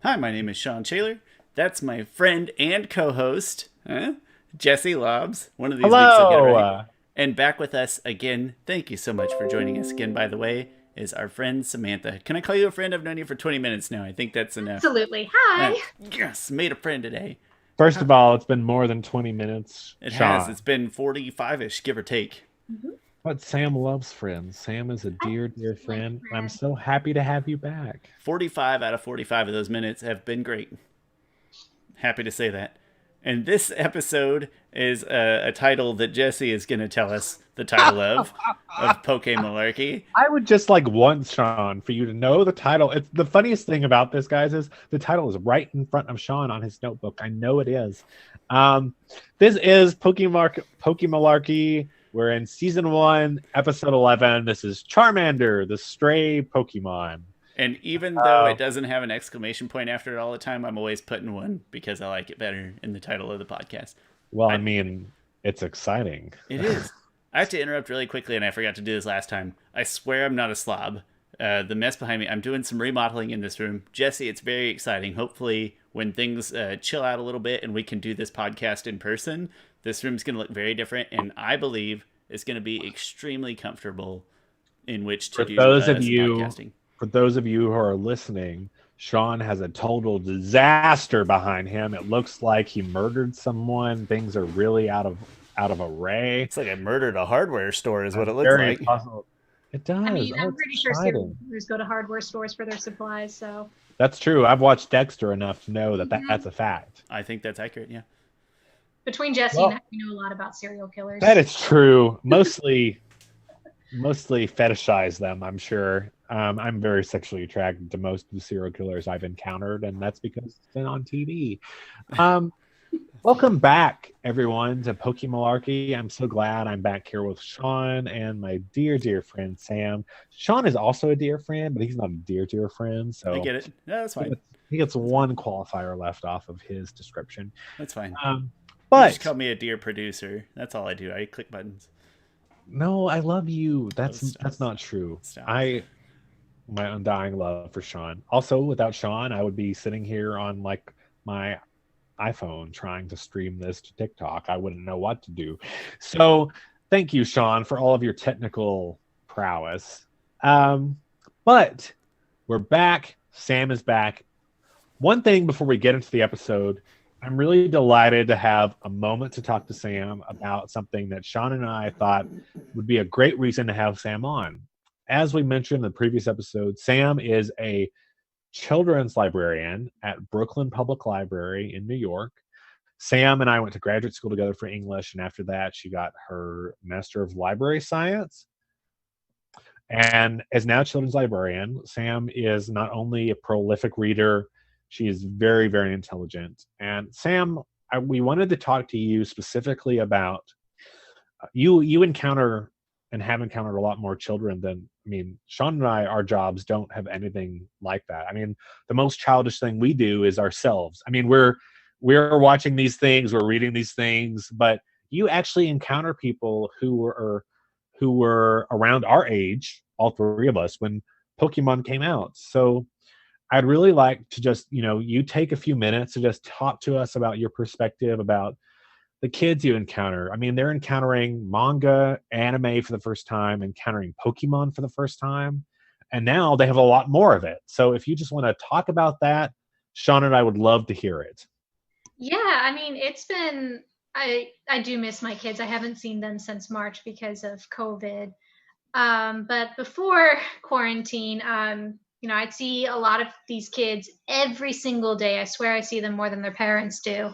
Hi, my name is Sean Shaler. That's my friend and co-host, Jesse Lobbs. One of these weeks I'll get it Hello. right. And back with us again, thank you so much for joining us again, by the way, is our friend Samantha. Can I call you a friend? I've known you for 20 minutes now. I think that's enough. Absolutely. Hi. Yes, made a friend today. First of all, it's been more than 20 minutes, It has. Sean. It's been 45-ish, give or take. Mhm. But Sam loves friends. Sam is a I dear, dear like friend. I'm bread. so happy to have you back. 45 out of 45 of those minutes have been great. Happy to say that. And this episode is a title that Jesse is going to tell us the title of PokéMalarkey. I would just like want Sean for you to know the title. It's the funniest thing about this, guys, is the title is right in front of Sean on his notebook. I know it is. This is PokéMalarkey. We're in season 1, episode 11. This is Charmander, the stray Pokemon. And even though it doesn't have an exclamation point after it all the time, I'm always putting one because I like it better in the title of the podcast. Well, I mean, it's exciting. It is. I have to interrupt really quickly, and I forgot to do this last time. I swear I'm not a slob. The mess behind me, I'm doing some remodeling in this room. Jesse, it's very exciting. Hopefully, when things chill out a little bit and we can do this podcast in person, this room's going to look very different, and I believe it's going to be extremely comfortable in which to do some podcasting. For those of you who are listening, Sean has a total disaster behind him. It looks like he murdered someone. Things are really out of array. It's like I murdered a hardware store is what it looks Very like. puzzled. It does. I mean, Oh, I'm it's pretty sure serial exciting. killers go to hardware stores for their supplies, so. That's true. I've watched Dexter enough to know that's a fact. I think that's accurate, yeah. Between Jesse and I, we know a lot about serial killers. That is true. Mostly fetishize them, I'm sure. I'm very sexually attracted to most of the serial killers I've encountered, and that's because it's been on TV. Welcome back, everyone, to PokéMalarkey. I'm so glad I'm back here with Sean and my dear, dear friend Sam. Sean is also a dear friend, but he's not a dear, dear friend. So I get it. No, that's fine. He gets one qualifier left off of his description. That's fine. But just call me a dear producer. That's all I do. I click buttons. No, I love you. That's not true. Stop. My undying love for Sean. Also, without Sean, I would be sitting here on like my iPhone trying to stream this to TikTok. I wouldn't know what to do. So thank you, Sean, for all of your technical prowess. But we're back. Sam is back. One thing before we get into the episode, I'm really delighted to have a moment to talk to Sam about something that Sean and I thought would be a great reason to have Sam on. As we mentioned in the previous episode, Sam is a children's librarian at Brooklyn Public Library in New York. Sam and I went to graduate school together for English, and after that, she got her Master of Library Science and is now a children's librarian. Sam is not only a prolific reader, she is very, very intelligent. And Sam, we wanted to talk to you specifically about you encounter and have encountered a lot more children than, I mean, Sean and I, our jobs don't have anything like that. I mean, the most childish thing we do is ourselves. I mean, we're watching these things, we're reading these things, but you actually encounter people who were around our age, all three of us, when Pokemon came out. So I'd really like to just, you take a few minutes to just talk to us about your perspective about the kids you encounter. I mean, they're encountering manga, anime for the first time, encountering Pokemon for the first time, and now they have a lot more of it. So if you just want to talk about that, Sean and I would love to hear it. Yeah, I mean, it's been, I do miss my kids. I haven't seen them since March because of COVID. But before quarantine, I'd see a lot of these kids every single day. I swear I see them more than their parents do.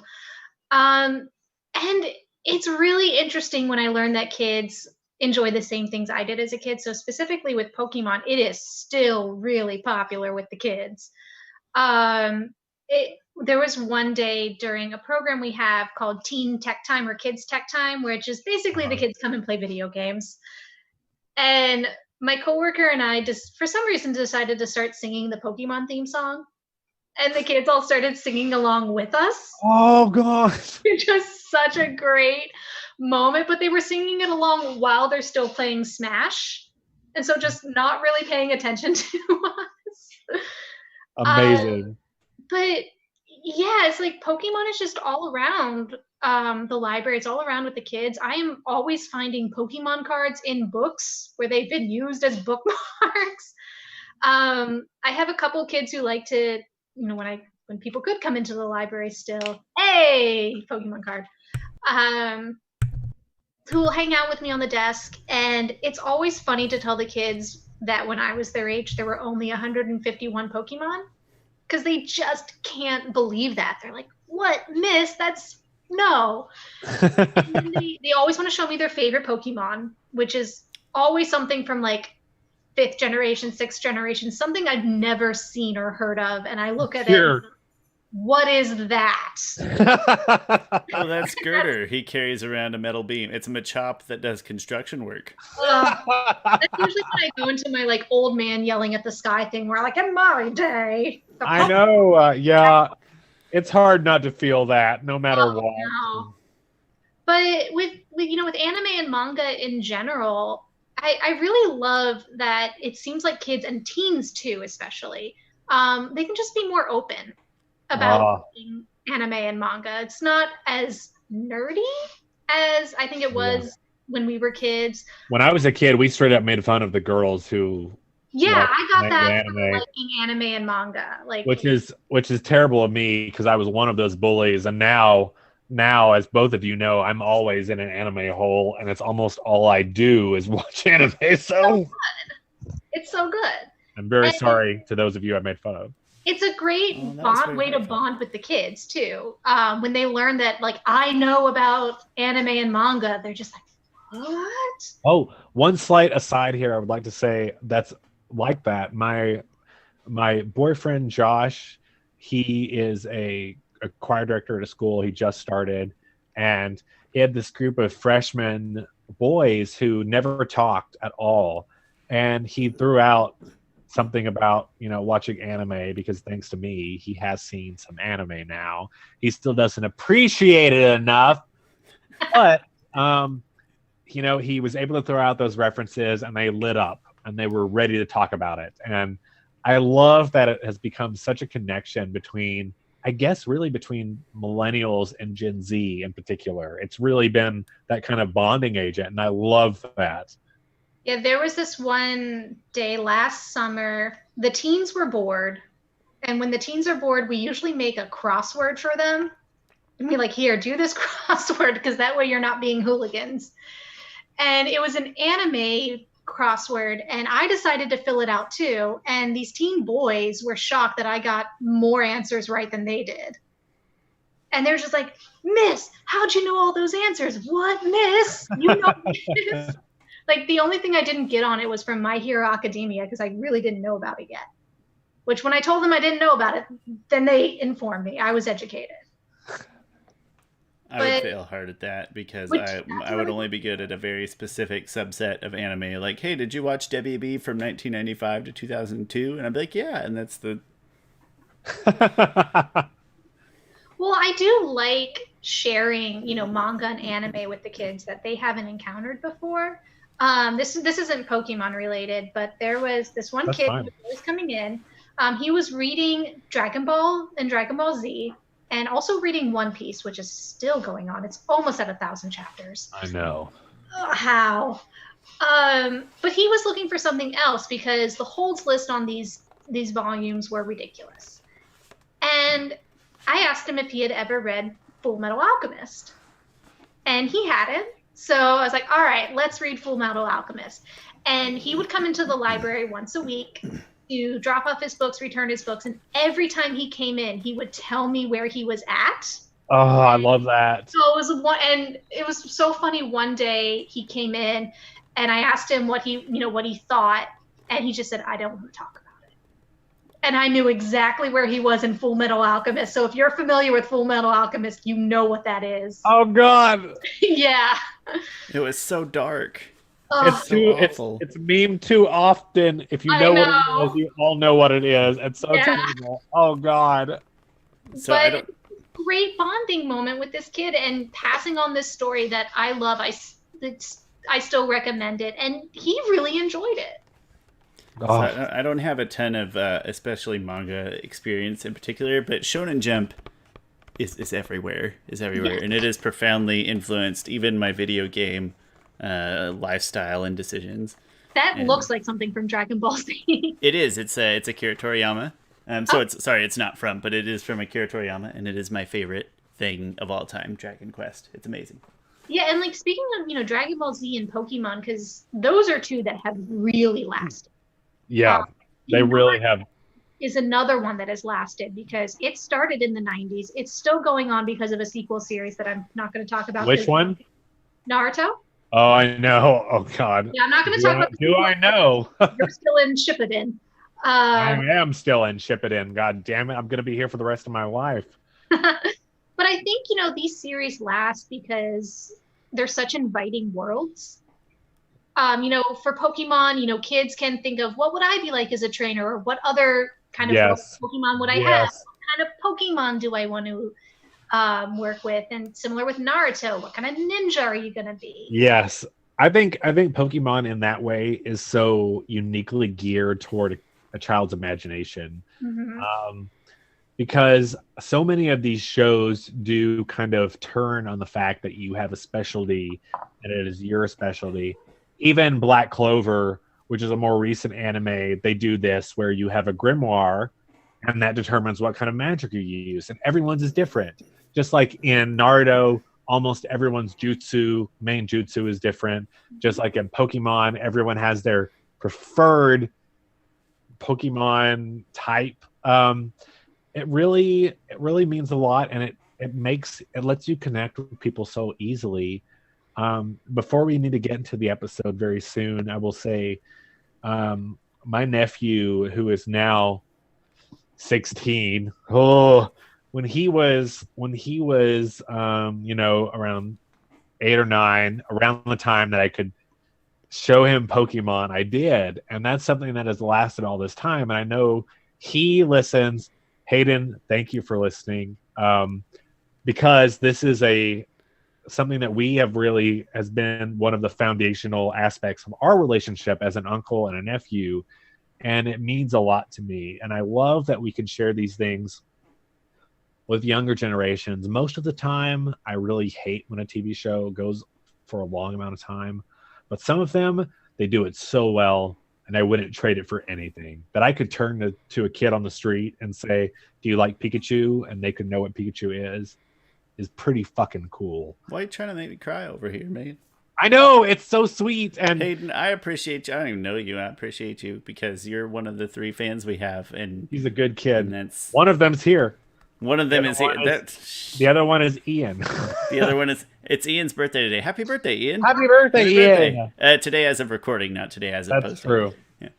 And it's really interesting when I learned that kids enjoy the same things I did as a kid. So specifically with Pokemon, it is still really popular with the kids. There was one day during a program we have called Teen Tech Time or Kids Tech Time, which is basically the kids come and play video games. And my coworker and I just, for some reason, decided to start singing the Pokemon theme song. And the kids all started singing along with us. Oh, God. It's just such a great moment. But they were singing it along while they're still playing Smash. And so just not really paying attention to us. Amazing. But yeah, it's like Pokemon is just all around the library. It's all around with the kids. I am always finding Pokemon cards in books where they've been used as bookmarks. I have a couple kids who like to, when people could come into the library still, hey, Pokemon card, who will hang out with me on the desk. And it's always funny to tell the kids that when I was their age, there were only 151 Pokemon, because they just can't believe that. They're like, what, miss? That's no. And then they always want to show me their favorite Pokemon, which is always something from like 5th generation, 6th generation, something I've never seen or heard of. And I look at it, what is that? Oh, that's Girder. He carries around a metal beam. It's a Machop that does construction work. That's usually when I go into my like old man yelling at the sky thing, where like, in my day. I know. Yeah, it's hard not to feel that, no matter what. No. But with anime and manga in general, I really love that it seems like kids and teens too, especially, they can just be more open about anime and manga. It's not as nerdy as I think it was when we were kids. When I was a kid, we straight up made fun of the girls who. Yeah, I got that from liking anime and manga, like which is terrible of me, because I was one of those bullies, and now, as both of you know, I'm always in an anime hole, and it's almost all I do is watch anime. So it's so good. I'm very sorry to those of you I made fun of. It's a great way to bond with the kids too. When they learn that, like, I know about anime and manga, they're just like, what? Oh, one slight aside here, I would like to say that's like that. My boyfriend Josh, he is a choir director at a school he just started, and he had this group of freshman boys who never talked at all, and he threw out something about watching anime, because thanks to me he has seen some anime now. He still doesn't appreciate it enough, but he was able to throw out those references, and they lit up and they were ready to talk about it. And I love that it has become such a connection between, I guess, really between millennials and Gen Z in particular. It's really been that kind of bonding agent, and I love that. Yeah, there was this one day last summer, the teens were bored. And when the teens are bored, we usually make a crossword for them. And be like, here, do this crossword, because that way you're not being hooligans. And it was an anime crossword, and I decided to fill it out too. And these teen boys were shocked that I got more answers right than they did. And they're just like, Miss, how'd you know all those answers? What, Miss? You know this? Like, the only thing I didn't get on it was from My Hero Academia, because I really didn't know about it yet. Which, when I told them I didn't know about it, then they informed me. I was educated. I would fail hard at that, because I would only be good at a very specific subset of anime. Like, hey, did you watch Debbie B from 1995 to 2002? And I'd be like, yeah, and that's the... Well, I do like sharing, manga and anime with the kids that they haven't encountered before. This isn't Pokemon related, but there was this one kid who was coming in. He was reading Dragon Ball and Dragon Ball Z, and also reading One Piece, which is still going on. It's almost at 1,000 chapters. I know. How? But he was looking for something else, because the holds list on these volumes were ridiculous. And I asked him if he had ever read Full Metal Alchemist. And he hadn't. So I was like, all right, let's read Full Metal Alchemist. And he would come into the library once a week to drop off his books, return his books, and every time he came in, he would tell me where he was at. Oh, I love that. So it was so funny. One day he came in, and I asked him what he thought, and he just said, I don't want to talk about it. And I knew exactly where he was in Full Metal Alchemist. So if you're familiar with Full Metal Alchemist, you know what that is. Oh God. Yeah. It was so dark. It's memed too often. If you know what it is, you all know what it is. It's so terrible. Oh God. So but great bonding moment with this kid, and passing on this story that I love. I still recommend it, and he really enjoyed it. So I don't have a ton of especially manga experience in particular, but Shonen Jump is everywhere, Yes. and it has profoundly influenced even my video game lifestyle and decisions. That And looks like something from Dragon Ball Z. it is. It's Akira Toriyama. So it's not from, but it is from Akira Toriyama, and it is my favorite thing of all time. Dragon Quest. It's amazing. Yeah, and like speaking of, Dragon Ball Z and Pokemon, because those are two that have really lasted. Yeah, they really have. Is another one that has lasted because it started in the 90s. It's still going on because of a sequel series that I'm not going to talk about. Which one? Naruto. Oh, I know. Oh, God. Yeah, I'm not going to talk about. Do I know? You're still in Shippuden. I am still in Shippuden. God damn it! I'm going to be here for the rest of my life. But I think these series last because they're such inviting worlds. For Pokemon, kids can think of what would I be like as a trainer, or what other kind of Pokemon would I have? What kind of Pokemon do I want to work with? And similar with Naruto, what kind of ninja are you going to be? Yes, I think Pokemon in that way is so uniquely geared toward a child's imagination, because so many of these shows do kind of turn on the fact that you have a specialty and it is your specialty. Even Black Clover, which is a more recent anime, they do this where you have a grimoire and that determines what kind of magic you use. And everyone's is different. Just like in Naruto, almost everyone's main jutsu is different. Just like in Pokemon, everyone has their preferred Pokemon type. It really means a lot, and it lets you connect with people so easily. Before we need to get into the episode very soon, I will say my nephew, who is now 16, when he was around 8 or 9, around the time that I could show him Pokemon, I did, and that's something that has lasted all this time. And I know he listens. Hayden, thank you for listening, because this is something that we have really has been one of the foundational aspects of our relationship as an uncle and a nephew, and it means a lot to me. And I love that we can share these things with younger generations. Most of the time, I really hate when a TV show goes for a long amount of time, but some of them, they do it so well, and I wouldn't trade it for anything. That I could turn to a kid on the street and say, "Do you like Pikachu?" and they could know what Pikachu is pretty fucking cool. Why are you trying to make me cry over here, mate? I know, it's so sweet. And Hayden, I appreciate you. I don't even know you. I appreciate you because you're one of the 3 fans we have, and he's a good kid. And that's one of them's here. One of them is here. The other one is Ian. The other one is it's Ian's birthday today. Happy birthday, Ian! Happy birthday, Ian! Today as of recording, not today as of posting. That's true. Yeah.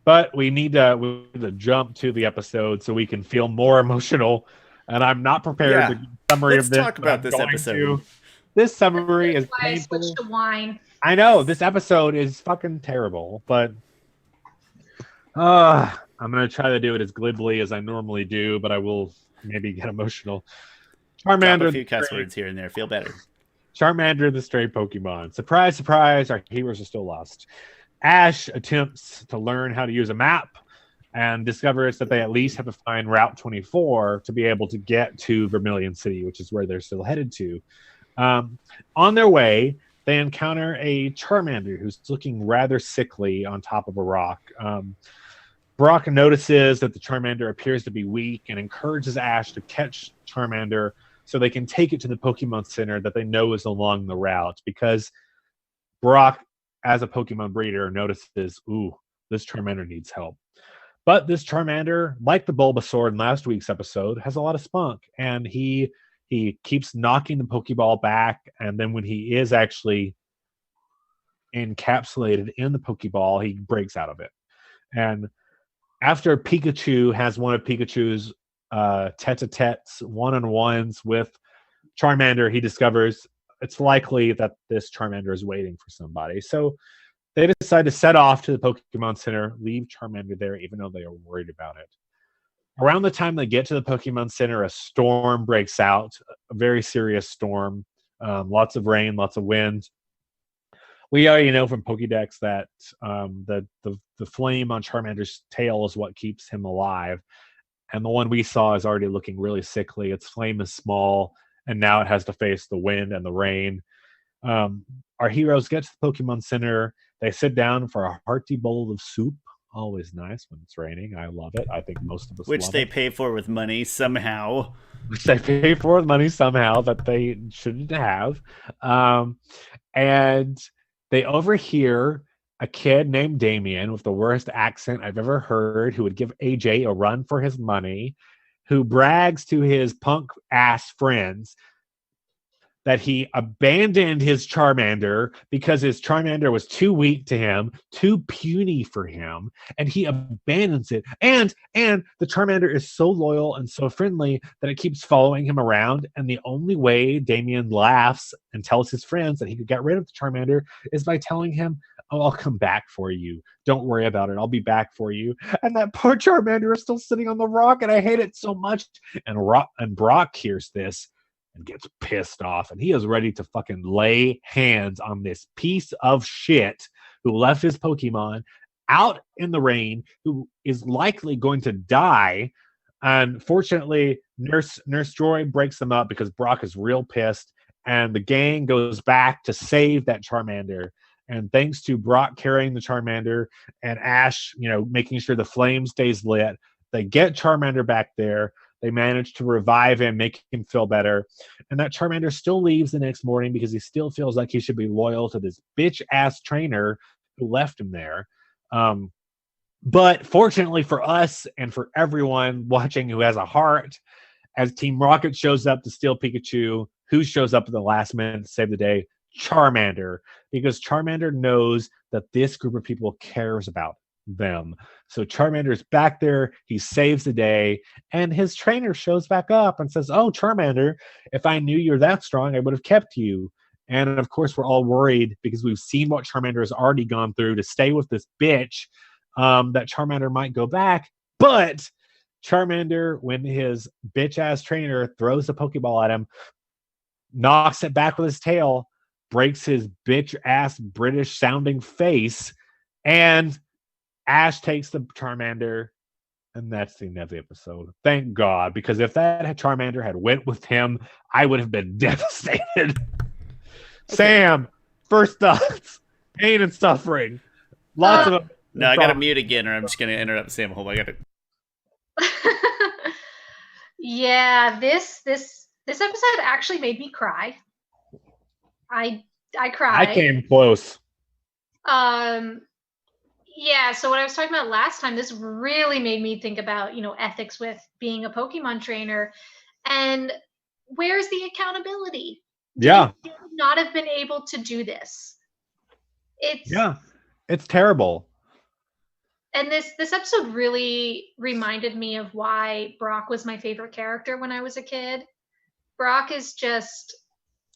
But we need to jump to the episode so we can feel more emotional. And I'm not prepared to give a summary of this. Let's talk about this episode. This summary is painful. I switched to wine. I know this episode is fucking terrible, but I'm gonna try to do it as glibly as I normally do, but I will maybe get emotional. Charmander, drop a few cuss words here and there. Feel better. Charmander, the stray Pokemon. Surprise, surprise! Our heroes are still lost. Ash attempts to learn how to use a map and discovers that they at least have to find Route 24 to be able to get to Vermilion City, which is where they're still headed to. On their way, they encounter a Charmander who's looking rather sickly on top of a rock. Brock notices that the Charmander appears to be weak and encourages Ash to catch Charmander so they can take it to the Pokemon Center that they know is along the route, because Brock, as a Pokemon breeder, notices, this Charmander needs help. But this Charmander, like the Bulbasaur in last week's episode, has a lot of spunk, and he keeps knocking the Pokeball back, and then when he is actually encapsulated in the Pokeball, he breaks out of it. And after Pikachu has one of Pikachu's tete-a-tetes, one-on-ones with Charmander, he discovers it's likely that this Charmander is waiting for somebody. So they decide to set off to the Pokemon Center, leave Charmander there, even though they are worried about it. Around the time they get to the Pokemon Center, a storm breaks out, a very serious storm. Lots of rain, lots of wind. We already know from Pokédex that the flame on Charmander's tail is what keeps him alive. And the one we saw is already looking really sickly. Its flame is small, and now it has to face the wind and the rain. Our heroes get to the Pokemon Center. They sit down for a hearty bowl of soup. Always nice when it's raining. I love it. I think most of us Which love they it. pay for with money somehow. Which they pay for with money somehow that they shouldn't have. And they overhear a kid named Damien with the worst accent I've ever heard, who would give AJ a run for his money, who brags to his punk ass friends that he abandoned his Charmander because his Charmander was too weak to him, too puny for him, and he abandons it. And the Charmander is so loyal and so friendly that it keeps following him around, and the only way Damien laughs and tells his friends that he could get rid of the Charmander is by telling him, "Oh, I'll come back for you. Don't worry about it. I'll be back for you." And that poor Charmander is still sitting on the rock, and I hate it so much. And Brock hears this and gets pissed off, and he is ready to fucking lay hands on this piece of shit who left his Pokemon out in the rain, who is likely going to die. And fortunately, Nurse Joy breaks them up because Brock is real pissed, and the gang goes back to save that Charmander. And thanks to Brock carrying the Charmander and Ash, making sure the flame stays lit, they get Charmander back there. They manage to revive him, make him feel better. And that Charmander still leaves the next morning because he still feels like he should be loyal to this bitch-ass trainer who left him there. But fortunately for us and for everyone watching who has a heart, as Team Rocket shows up to steal Pikachu, who shows up at the last minute to save the day? Charmander. Because Charmander knows that this group of people cares about them. So Charmander's back there, he saves the day, and his trainer shows back up and says, "Oh, Charmander, if I knew you're that strong, I would have kept you." And of course, we're all worried because we've seen what Charmander has already gone through to stay with this bitch, that Charmander might go back. But Charmander, when his bitch-ass trainer throws a Pokeball at him, knocks it back with his tail, breaks his bitch-ass British-sounding face, and Ash takes the Charmander, and that's the end of the episode. Thank God, because if that Charmander had went with him, I would have been devastated. Okay. Sam, first thoughts, pain and suffering. Lots of them. No, I gotta mute again, or I'm just gonna interrupt Sam. Hold on, I gotta. Yeah, this episode actually made me cry. I cried. I came close. Yeah, so what I was talking about last time, this really made me think about, ethics with being a Pokemon trainer, and where's the accountability? Yeah. You would not have been able to do this. It's terrible. And this episode really reminded me of why Brock was my favorite character when I was a kid. Brock is just...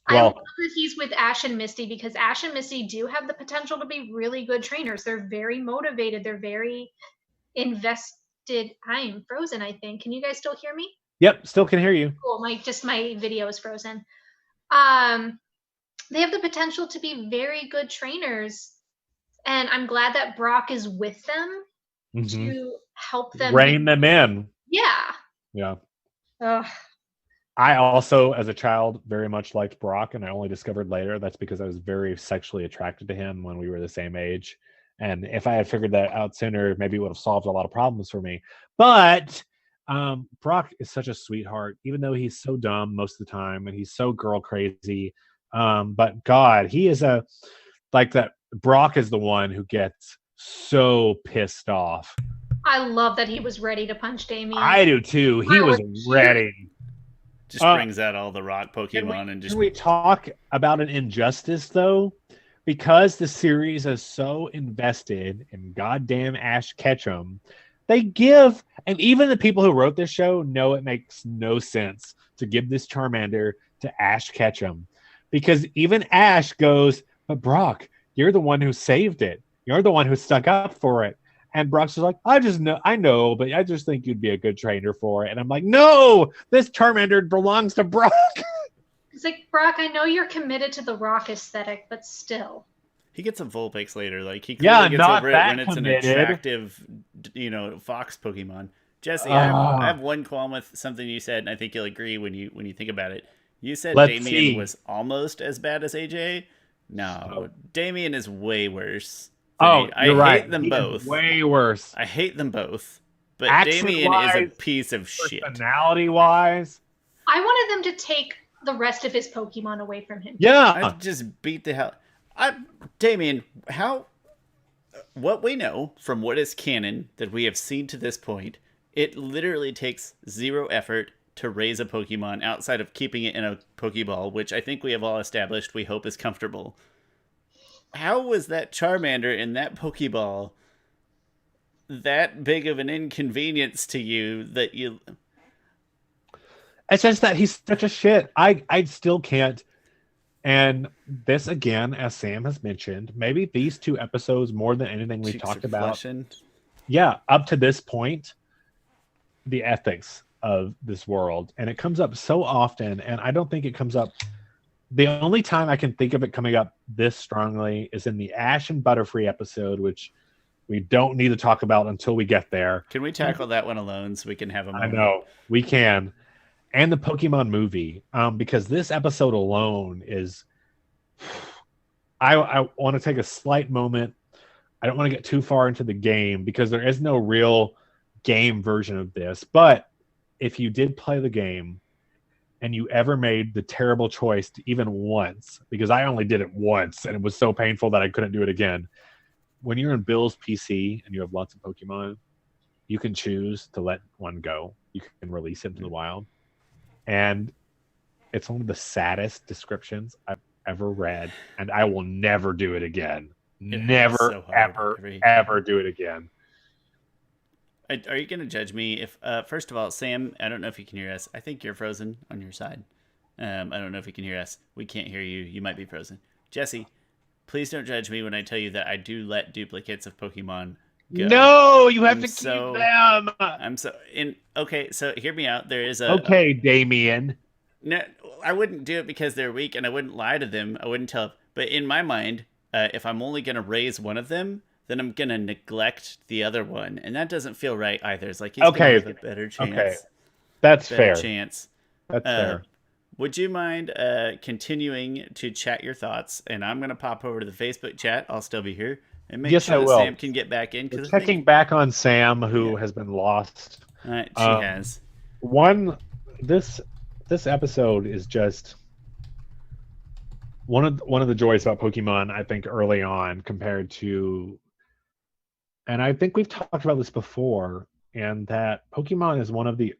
I love that he's with Ash and Misty, because Ash and Misty do have the potential to be really good trainers. They're very motivated. They're very invested. I am frozen, I think. Can you guys still hear me? Yep, still can hear you. Cool. My video is frozen. They have the potential to be very good trainers. And I'm glad that Brock is with them to help them. Rein them in. Yeah. Yeah. Ugh. I also, as a child, very much liked Brock, and I only discovered later that's because I was very sexually attracted to him when we were the same age. And if I had figured that out sooner, maybe it would have solved a lot of problems for me. But Brock is such a sweetheart, even though he's so dumb most of the time, and he's so girl crazy. But God, he is that Brock is the one who gets so pissed off. I love that he was ready to punch Damien. I do too. He was ready. Just brings out all the rock Pokemon and just. Can we talk about an injustice though? Because the series is so invested in goddamn Ash Ketchum, they give, and even the people who wrote this show know it makes no sense to give this Charmander to Ash Ketchum, because even Ash goes, "But Brock, you're the one who saved it. You're the one who stuck up for it." And Brock's just like, I know, but I just think you'd be a good trainer for it. And I'm like, no, this Charmander belongs to Brock. It's like, Brock, I know you're committed to the rock aesthetic, but still. He gets a Vulpix later. Like, he Yeah, clearly gets not over it that when it's committed. an attractive, fox Pokemon. Jesse, I have one qualm with something you said, and I think you'll agree when you think about it. You said Let's Damien see. was almost as bad as AJ. No, Damien is way worse. You're right. Hate them He both. is way worse. I hate them both. But Damien Action-wise, is a piece of shit. Personality-wise. I wanted them to take the rest of his Pokemon away from him. Yeah. I'd just beat the hell. Damien, what we know from what is canon that we have seen to this point, it literally takes 0 effort to raise a Pokemon outside of keeping it in a Pokeball, which I think we have all established we hope is comfortable. How was that Charmander in that Pokeball that big of an inconvenience to you that you... It's just that he's such a shit. I still can't. And this, again, as Sam has mentioned, maybe these 2 episodes, more than anything we've talked about. Yeah, up to this point, the ethics of this world. And it comes up so often, and I don't think it comes up... The only time I can think of it coming up this strongly is in the Ash and Butterfree episode, which we don't need to talk about until we get there. Can we tackle that one alone so we can have a moment? I know, we can. And the Pokemon movie, because this episode alone is... I want to take a slight moment. I don't want to get too far into the game because there is no real game version of this. But if you did play the game and you ever made the terrible choice to even once, because I only did it once and it was so painful that I couldn't do it again. When you're in Bill's PC and you have lots of Pokemon, you can choose to let one go. You can release it into the wild. And it's one of the saddest descriptions I've ever read, and I will never do it again. Never, so ever do it again. Are you going to judge me if, first of all, Sam, I don't know if you can hear us. I think you're frozen on your side. I don't know if you can hear us. We can't hear you. You might be frozen. Jesse, please don't judge me when I tell you that I do let duplicates of Pokemon go. No, you have to keep them. Okay, so hear me out. There is Okay, Damien. No, I wouldn't do it because they're weak, and I wouldn't lie to them. I wouldn't tell. But in my mind, if I'm only going to raise one of them, then I'm going to neglect the other one. And that doesn't feel right either. It's like he's going to have a better chance. Okay, that's fair. Chance. That's fair. Would you mind continuing to chat your thoughts? And I'm going to pop over to the Facebook chat. I'll still be here. And make sure that Sam can get back in. Checking back on Sam, who has been lost. She has. This episode is just one of the joys about Pokemon, I think, early on compared to... And I think we've talked about this before, and that Pokemon is one of the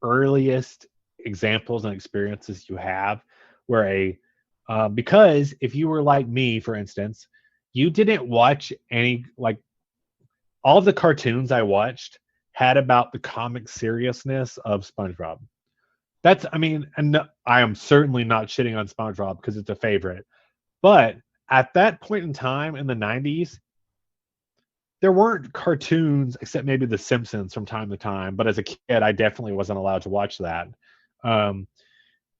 earliest examples and experiences you have where because if you were like me, for instance, you didn't watch any, like, all of the cartoons I watched had about the comic seriousness of SpongeBob. And I am certainly not shitting on SpongeBob because it's a favorite. But at that point in time in the 90s, there weren't cartoons except maybe The Simpsons from time to time. But as a kid, I definitely wasn't allowed to watch that.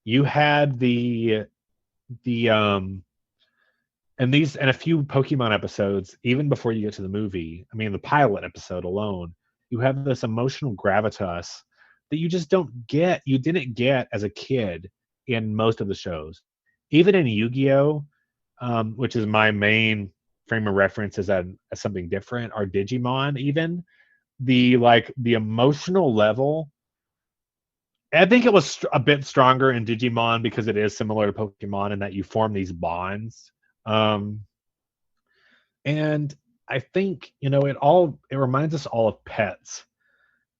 You had and a few Pokemon episodes, even before you get to the movie. I mean, the pilot episode alone, you have this emotional gravitas that you just didn't get as a kid in most of the shows. Even in Yu-Gi-Oh, which is my main frame of reference as something different, or Digimon even, the emotional level, I think it was a bit stronger in Digimon because it is similar to Pokemon in that you form these bonds. And I think, it reminds us all of pets.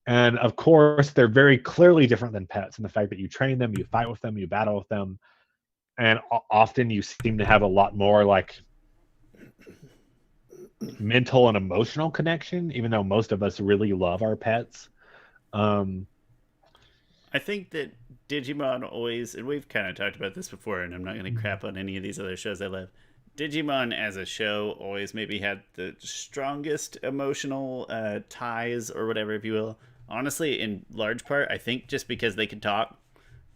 And of course, they're very clearly different than pets in the fact that you train them, you fight with them, you battle with them. And often you seem to have a lot more mental and emotional connection, even though most of us really love our pets. I think that Digimon always, and we've kind of talked about this before, and I'm not going to crap on any of these other shows I love. Digimon as a show always maybe had the strongest emotional ties, or whatever, if you will. Honestly, in large part, I think just because they could talk.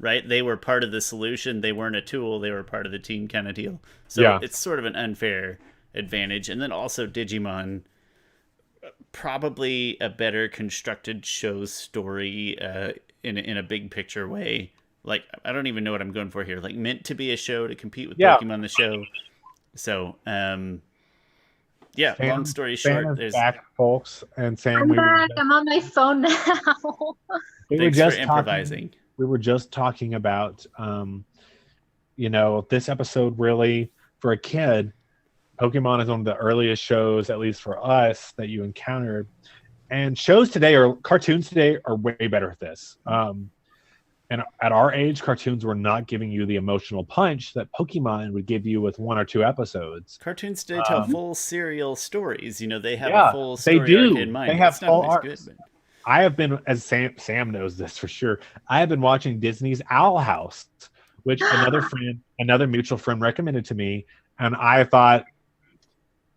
right? They were part of the solution. They weren't a tool. They were part of the team kind of deal. So Yeah. it's sort of an unfair advantage. And then also Digimon, probably a better constructed show story in a big picture way. Like, I don't even know what I'm going for here. Like, meant to be a show to compete with Yeah. Pokemon the show. So, yeah, Sam, long story Sam short, is there's back, folks, and Sam, I'm back. I'm on my phone now. we were thanks just for improvising. we were just talking about, this episode really for a kid. Pokemon is one of the earliest shows, at least for us, that you encountered. And cartoons today are way better at this. And at our age, cartoons were not giving you the emotional punch that Pokemon would give you with 1 or 2 episodes. Cartoons today tell full serial stories. They have Yeah, a full they story do. arc in mind. They have It's not full always arcs. good, but I have been, as Sam knows this for sure, I have been watching Disney's Owl House, which another mutual friend recommended to me, and I thought,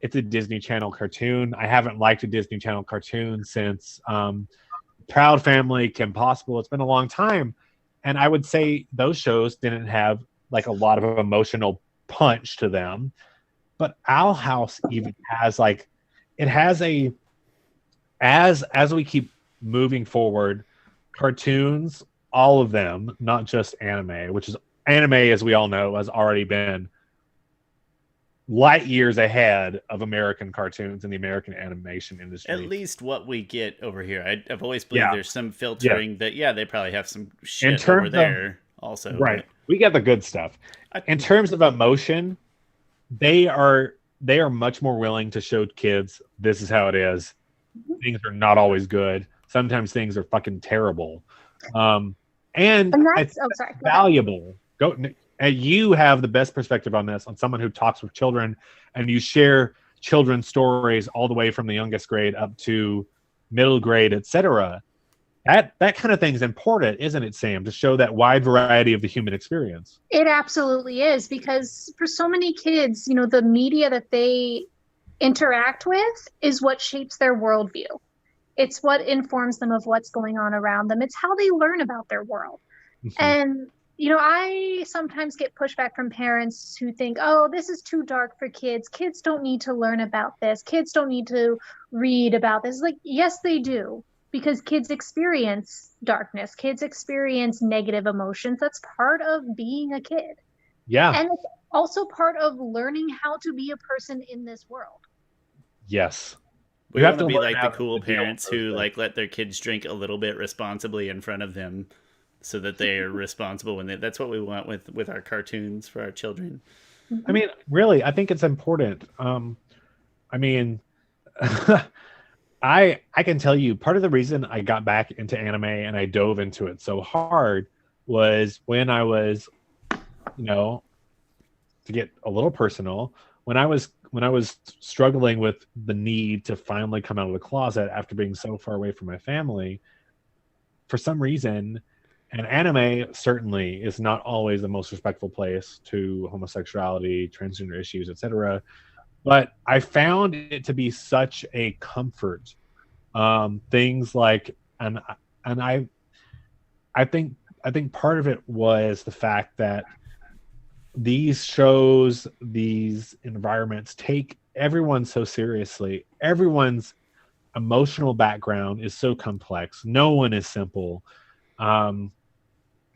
it's a Disney Channel cartoon. I haven't liked a Disney Channel cartoon since Proud Family, Kim Possible. It's been a long time. And I would say those shows didn't have like a lot of emotional punch to them. But Owl House even has as we keep moving forward, cartoons, all of them, not just anime, which is anime, as we all know, has already been light years ahead of American cartoons and the American animation industry. at least what we get over here. I've always believed there's some filtering that, they probably have some shit over there also. Right. We get the good stuff. In terms of emotion, they are much more willing to show kids this is how it is. Things are not always good. Sometimes things are fucking terrible. And that's valuable. You have the best perspective on this, on someone who talks with children, and you share children's stories all the way from the youngest grade up to middle grade, etc. That kind of thing is important, isn't it, Sam, to show that wide variety of the human experience? It absolutely is, because for so many kids, the media that they interact with is what shapes their worldview. It's what informs them of what's going on around them. It's how they learn about their world. Mm-hmm. And I sometimes get pushback from parents who think, oh, this is too dark for kids. Kids don't need to learn about this. Kids don't need to read about this. Like, yes, they do, because kids experience darkness. Kids experience negative emotions. That's part of being a kid. Yeah. And it's also part of learning how to be a person in this world. Yes. We have to be like the cool parents who let their kids drink a little bit responsibly in front of them, so that they are responsible when that's what we want with our cartoons for our children. I mean, really, I think it's important. I mean, I can tell you part of the reason I got back into anime and I dove into it so hard was when I was, to get a little personal, when I was struggling with the need to finally come out of the closet after being so far away from my family, for some reason. And anime certainly is not always the most respectful place to homosexuality, transgender issues, etc. But I found it to be such a comfort. Things like, and I think part of it was the fact that these shows, these environments take everyone so seriously. Everyone's emotional background is so complex. No one is simple.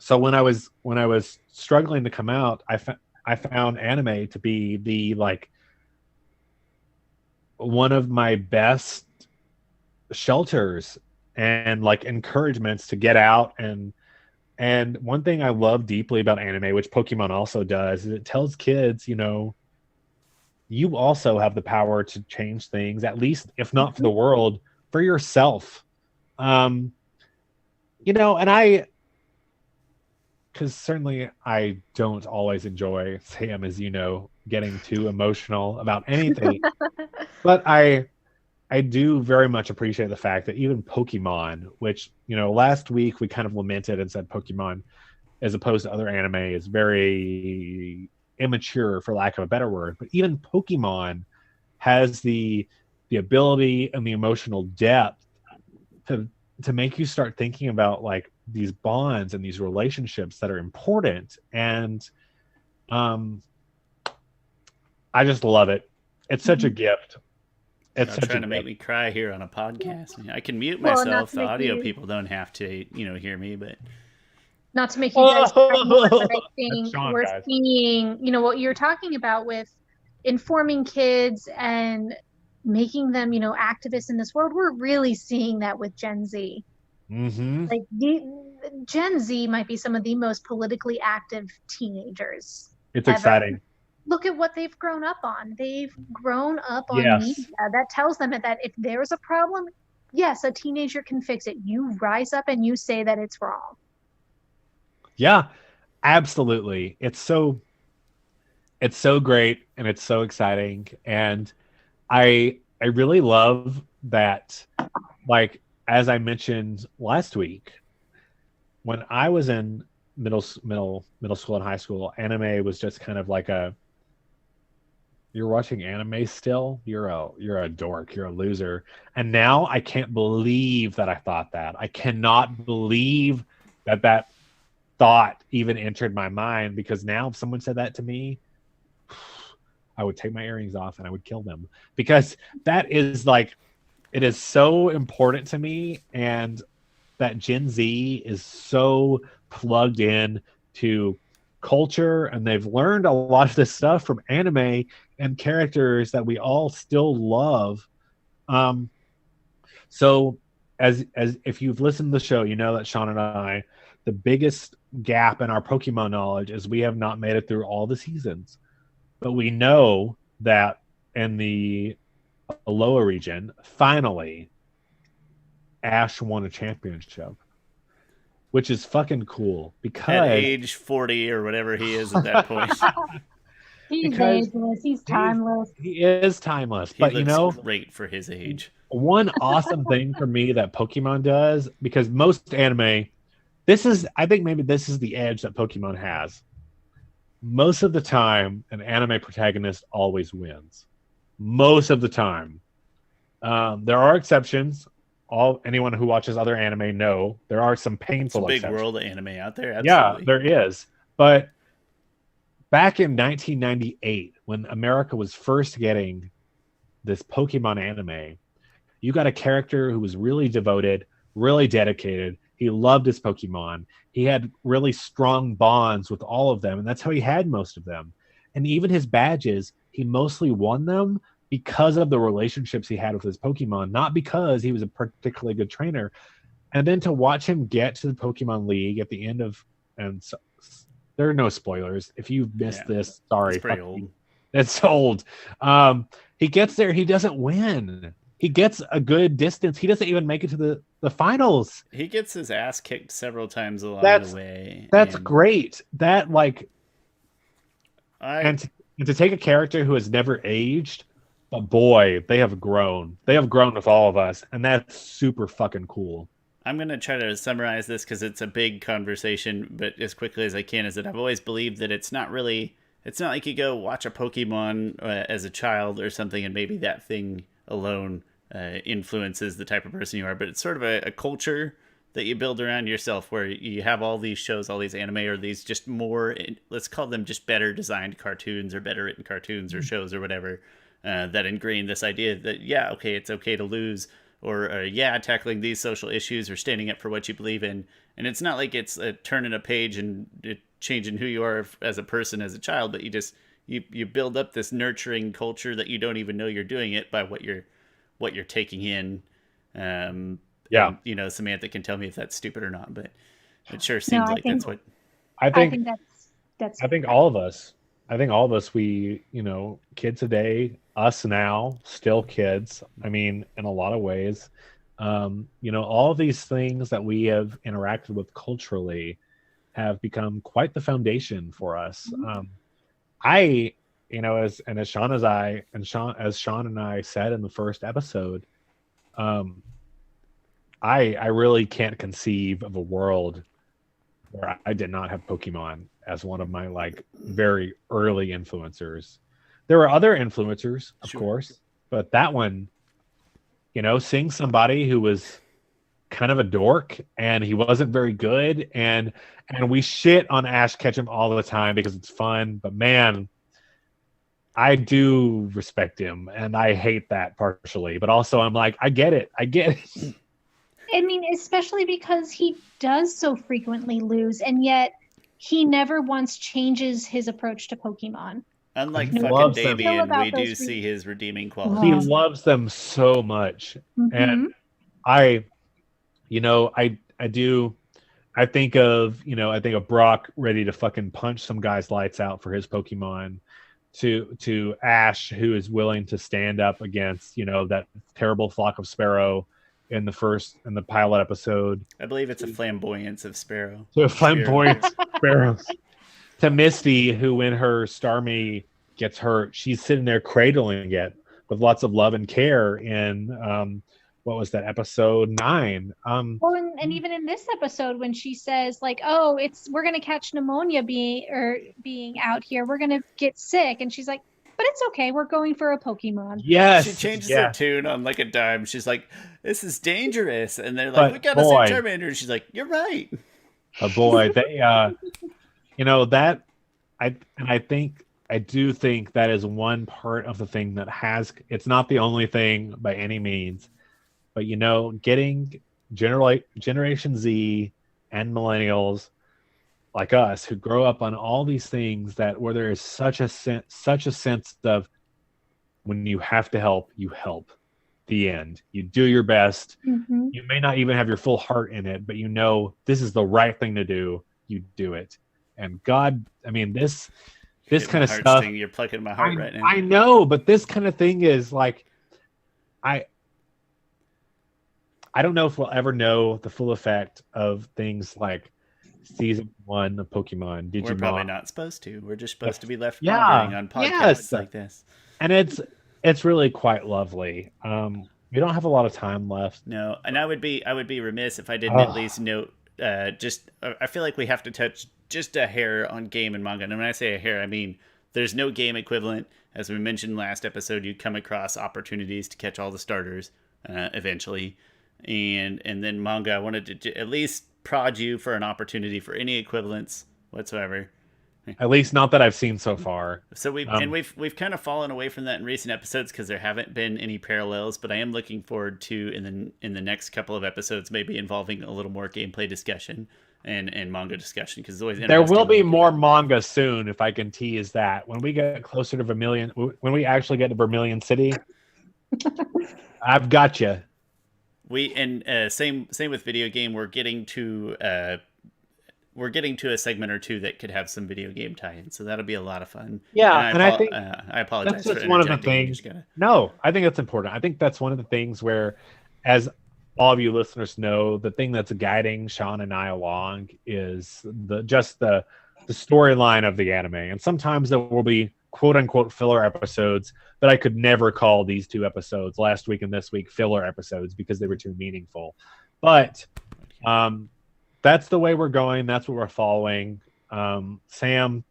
So when I was struggling to come out, I found anime to be the one of my best shelters and encouragements to get out. And one thing I love deeply about anime, which Pokemon also does, is it tells kids, you also have the power to change things, at least if not for the world, for yourself. And because certainly I don't always enjoy, Sam, as you know, getting too emotional about anything. But I do very much appreciate the fact that even Pokemon, which, last week we kind of lamented and said Pokemon, as opposed to other anime, is very immature, for lack of a better word. But even Pokemon has the ability and the emotional depth to make you start thinking about these bonds and these relationships that are important. And I just love it. It's such a gift. It's Not such trying a to make gift. me cry here on a podcast. I can mute Well, not myself. to The make audio you- people don't have to, hear me. But Not to make you guys cry more, but I That's think Sean, we're guys. seeing, what you're talking about with informing kids and making them, activists in this world. We're really seeing that with Gen Z. Mm-hmm. Like Gen Z might be some of the most politically active teenagers. It's ever. exciting. Look at what they've grown up on. They've grown up on Yes. media that tells them that if there's a problem, yes, a teenager can fix it. You rise up and you say that it's wrong. Yeah, absolutely. It's so great and it's so exciting. And I really love that, like, as I mentioned last week, when I was in middle school and high school, anime was just kind of like you're watching anime still? You're a dork, you're a loser. And now I can't believe that I thought that. I cannot believe that thought even entered my mind, because now if someone said that to me, I would take my earrings off and I would kill them, because that is like, it is so important to me. And that Gen Z is so plugged in to culture, and they've learned a lot of this stuff from anime and characters that we all still love. So as if you've listened to the show, you know that Sean and I, the biggest gap in our Pokemon knowledge is we have not made it through all the seasons. But we know that in the Alola region, finally, Ash won a championship, which is fucking cool, because at age 40 or whatever he is at that point, He's Because ageless. He's timeless. he is timeless. he But looks great for his age. one awesome thing for me that Pokemon does, because most anime, I think maybe this is the edge that Pokemon has. Most of the time, an anime protagonist always wins. Most of the time. There are exceptions. Anyone who watches other anime know there are some It's a painful big exceptions. world of anime out there. Yeah, Absolutely. there is. But back in 1998, when America was first getting this Pokemon anime, you got a character who was really devoted, really dedicated. He loved his Pokemon. He had really strong bonds with all of them, and that's how he had most of them. And even his badges, he mostly won them because of the relationships he had with his Pokemon, not because he was a particularly good trainer. And then to watch him get to the Pokemon League at the end of, and so, there are no spoilers. If you've missed this, sorry. It's pretty old. It's old. He gets there, he doesn't win. He gets a good distance. He doesn't even make it to the finals. He gets his ass kicked several times along the way. That's and great. That, like, I, and to take a character who has never aged, but boy, they have grown. They have grown with all of us, and that's super fucking cool. I'm going to try to summarize this because it's a big conversation, but as quickly as I can, is that I've always believed that it's not like you go watch a Pokemon as a child or something, and maybe that thing alone influences the type of person you are, but it's sort of a culture that you build around yourself, where you have all these shows, all these anime, or these just more, let's call them just better designed cartoons or better written cartoons or shows or whatever, that ingrain this idea that, yeah, okay, it's okay to lose, or yeah, tackling these social issues or standing up for what you believe in. And it's not like it's turning a page and changing who you are as a person, as a child, but you build up this nurturing culture that you don't even know you're doing it by what you're taking in. Yeah. And, Samantha can tell me if that's stupid or not, but it sure seems that's what. I think that's. I think all of us. We, kids today, us now, still kids. I mean, in a lot of ways, all of these things that we have interacted with culturally have become quite the foundation for us. As Sean and I said in the first episode, I really can't conceive of a world where I did not have Pokemon as one of my, like, very early influencers. There were other influencers, of course, but that one, seeing somebody who was kind of a dork and he wasn't very good, and we shit on Ash Ketchum all the time because it's fun, but man, I do respect him and I hate that partially, but also I'm like, I get it. I mean, especially because he does so frequently lose, and yet he never once changes his approach to Pokemon. Unlike He fucking loves them. Damien, we do see his redeeming He qualities. loves them so much. And I think of Brock ready to fucking punch some guy's lights out for his Pokemon, to Ash, who is willing to stand up against, that terrible flock of Sparrow in the pilot episode. I believe it's a flamboyance of Sparrow. To a flamboyant Sparrow. To Misty, who when her Starmie gets hurt, she's sitting there cradling it with lots of love and care in what was that, episode 9? Well, and even in this episode, when she says like, "Oh, we're gonna catch pneumonia being out here, we're gonna get sick," and she's like, "But it's okay, we're going for a Pokemon." Yes, she changes her tune on like a dime. She's like, "This is dangerous," and they're like, "We gotta save Charmander." And she's like, "You're right." Oh boy, they that I do think that is one part of the thing that it's not the only thing by any means, but getting Generation Z and millennials like us who grow up on all these things where there is such a sense of when you have to help, you help. The end. You do your best. Mm-hmm. You may not even have your full heart in it, but this is the right thing to do. You do it. And God, I mean, this kind of stuff. You're plucking my heart right now. I know, but this kind of thing is like, I don't know if we'll ever know the full effect of things like season 1 of Pokemon Digimon. We're probably not supposed to. We're just supposed to be left wondering on podcasts like this. And it's really quite lovely. We don't have a lot of time left. No, and I would be remiss if I didn't at least note. I feel like we have to touch just a hair on game and manga. And when I say a hair, I mean there's no game equivalent. As we mentioned last episode, you come across opportunities to catch all the starters eventually, and then manga. I wanted to at least prod you for an opportunity for any equivalents whatsoever. At least not that I've seen so far. So we've kind of fallen away from that in recent episodes because there haven't been any parallels. But I am looking forward to in the next couple of episodes maybe involving a little more gameplay discussion and manga discussion, because it's always there will be more manga soon, if I can tease that. When we get closer to Vermilion, when we actually get to Vermilion City, I've got you. Same with video game. We're getting to a segment or two that could have some video game tie-in, so that'll be a lot of fun. Yeah, I think I apologize. That's one of the things. No, I think that's important. I think that's one of the things where, as all of you listeners know, the thing that's guiding Sean and I along is the storyline of the anime, and sometimes there will be quote unquote filler episodes that I could never call these 2 episodes last week and this week filler episodes because they were too meaningful. But that's the way we're going. That's what we're following. Sam,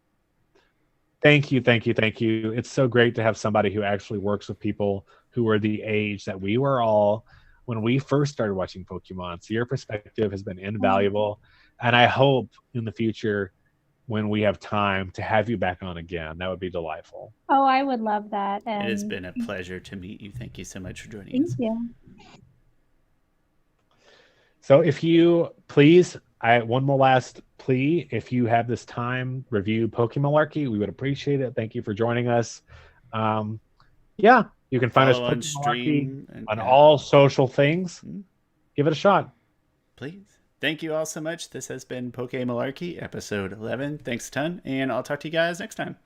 thank you. It's so great to have somebody who actually works with people who are the age that we were all when we first started watching Pokemon. So your perspective has been invaluable. And I hope in the future, when we have time, to have you back on again. That would be delightful. Oh, I would love that. It has been a pleasure to meet you. Thank you so much for joining us. Thank you. So if you please, one more last plea. If you have this time, review PokéMalarkey. We would appreciate it. Thank you for joining us. You can find us on stream on all social things. Mm-hmm. Give it a shot. Please. Thank you all so much. This has been PokéMalarkey, episode 11. Thanks a ton, and I'll talk to you guys next time.